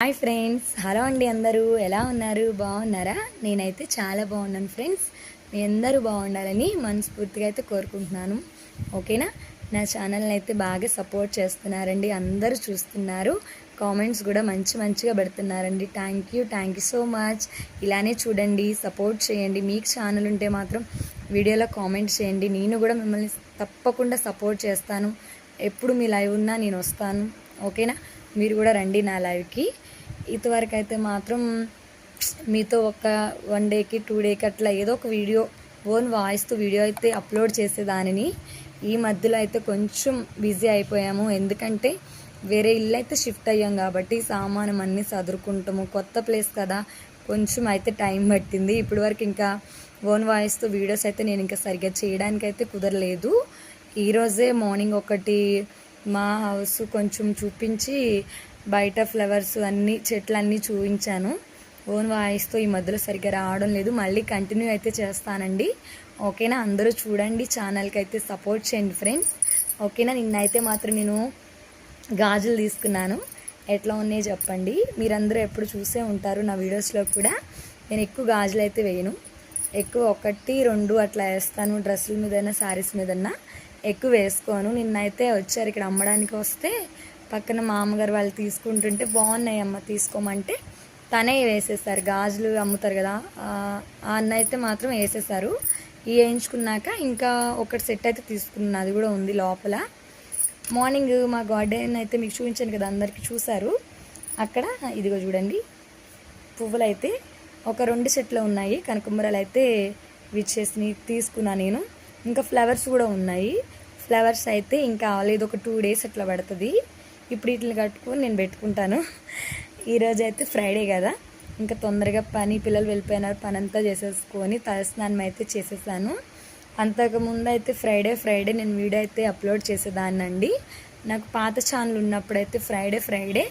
Hi friends, hello అండి. అందరూ ఎలా ఉన్నారు? బాగున్నారా? నేనైతే చాలా బాగున్నాను ఫ్రెండ్స్. మీ అందరూ బాగుండాలని మనస్ఫూర్తిగా అయితే కోరుకుంటున్నాను. ఓకేనా? నా ఛానల్ని అయితే బాగా సపోర్ట్ చేస్తున్నారండి, అందరూ చూస్తున్నారు, కామెంట్స్ కూడా మంచిగా పెడుతున్నారండి. Thank you so much. ఇలానే చూడండి, సపోర్ట్ చేయండి. మీకు ఛానల్ ఉంటే మాత్రం వీడియోలో కామెంట్ చేయండి. నేను కూడా మిమ్మల్ని తప్పకుండా సపోర్ట్ చేస్తాను. ఎప్పుడు మీ లైవ్ ఉన్నా నేను వస్తాను. ఓకేనా? మీరు కూడా రండి నా లైవ్కి. ఇంతవరకు అయితే మాత్రం మీతో ఒక 1 డేకి 2 డేకి అట్లా ఏదో ఒక వీడియో, ఓన్ వాయిస్తో వీడియో అయితే అప్లోడ్ చేసేదానిని. ఈ మధ్యలో అయితే కొంచెం బిజీ అయిపోయాము, ఎందుకంటే వేరే ఇల్లు అయితే షిఫ్ట్ అయ్యాం కాబట్టి సామానం అన్నీ సదురుకుంటాము. కొత్త ప్లేస్ కదా, కొంచెం అయితే టైం పట్టింది. ఇప్పటి వరకు ఇంకా ఓన్ వాయిస్తో వీడియోస్ అయితే నేను ఇంకా సరిగ్గా చేయడానికైతే కుదరలేదు. ఈరోజే మార్నింగ్ ఒకటి మా హౌస్ కొంచెం చూపించి బయట ఫ్లవర్స్ అన్నీ చెట్లన్నీ చూపించాను. ఓన్ వాయిస్తో ఈ మధ్యలో సరిగ్గా రావడం లేదు, మళ్ళీ కంటిన్యూ అయితే చేస్తానండి. ఓకేనా? అందరూ చూడండి, ఛానల్కి అయితే సపోర్ట్ చేయండి ఫ్రెండ్స్. ఓకేనా? నిన్నైతే మాత్రం నేను గాజులు తీసుకున్నాను, ఎట్లా ఉన్నాయో చెప్పండి. మీరందరూ ఎప్పుడు చూసే ఉంటారు నా వీడియోస్లో కూడా. నేను ఎక్కువ గాజులు అయితే వేయను, ఎక్కువ 1, 2 అట్లా వేస్తాను. డ్రెస్సుల మీదైనా శారీస్ మీదన్నా ఎక్కువ వేసుకోను. నిన్నైతే వచ్చారు ఇక్కడ అమ్మడానికి, వస్తే పక్కన మామగారు వాళ్ళు తీసుకుంటుంటే బాగున్నాయి అమ్మ తీసుకోమంటే తనే వేసేసారు. గాజులు అమ్ముతారు కదా, ఆ అన్న అయితే మాత్రం వేసేసారు. వేయించుకున్నాక ఇంకా ఒకటి సెట్ అయితే తీసుకున్నాను, అది కూడా ఉంది లోపల. మార్నింగ్ మా గార్డెన్ అయితే మీకు చూపించాను కదా, అందరికీ చూసారు. అక్కడ ఇదిగో చూడండి, పువ్వులు అయితే ఒక 2 సెట్లు ఉన్నాయి. కనకంబరాలు అయితే విచ్చేసి తీసుకున్నాను నేను. ఇంకా ఫ్లవర్స్ కూడా ఉన్నాయి. ఫ్లవర్స్ అయితే ఇంకా లేదు, ఒక 2 డేస్ అట్లా పడుతుంది. ఇప్పుడు వీటిని కట్టుకొని నేను పెట్టుకుంటాను. ఈరోజు అయితే ఫ్రైడే కదా, ఇంకా తొందరగా పిల్లలు వెళ్ళిపోయినారు, పని అంతా చేసేసుకొని తలస్నానం అయితే చేసేసాను. అంతకుముందు అయితే ఫ్రైడే నేను వీడియో అయితే అప్లోడ్ చేసేదాన్నండి. నాకు పాత ఛానల్ ఉన్నప్పుడైతే ఫ్రైడే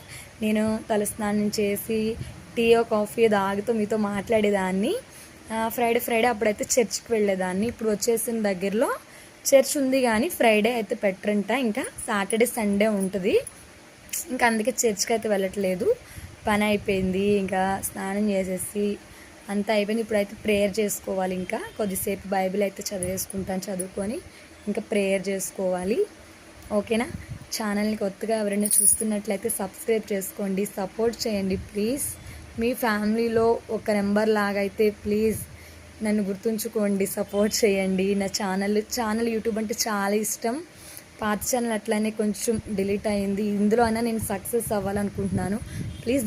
నేను తలస్నానం చేసి టీయో కాఫీ తాగుతూ మీతో మాట్లాడేదాన్ని. ఫ్రైడే అప్పుడైతే చర్చ్కి వెళ్ళేదాన్ని. ఇప్పుడు వచ్చేసిన దగ్గరలో చర్చ్ ఉంది కానీ ఫ్రైడే అయితే పెట్టరంట, ఇంకా సాటర్డే సండే ఉంటుంది. ఇంకా అందుకే చర్చ్కి అయితే వెళ్ళట్లేదు. పని అయిపోయింది, ఇంకా స్నానం చేసేసి అంతా అయిపోయింది. ఇప్పుడైతే ప్రేయర్ చేసుకోవాలి. ఇంకా కొద్దిసేపు బైబిల్ అయితే చదువుకొని ఇంకా ప్రేయర్ చేసుకోవాలి. ఓకేనా? ఛానల్ని కొత్తగా ఎవరైనా చూస్తున్నట్లయితే సబ్స్క్రైబ్ చేసుకోండి, సపోర్ట్ చేయండి ప్లీజ్. మీ ఫ్యామిలీలో ఒక నెంబర్ లాగా అయితే ప్లీజ్ నన్ను గుర్తుంచుకోండి, సపోర్ట్ చేయండి. నా ఛానల్ యూట్యూబ్ అంటే చాలా ఇష్టం. పాత ఛానల్ అట్లానే కొంచెం డిలీట్ అయింది. ఇందులో అయినా నేను సక్సెస్ అవ్వాలనుకుంటున్నాను. ప్లీజ్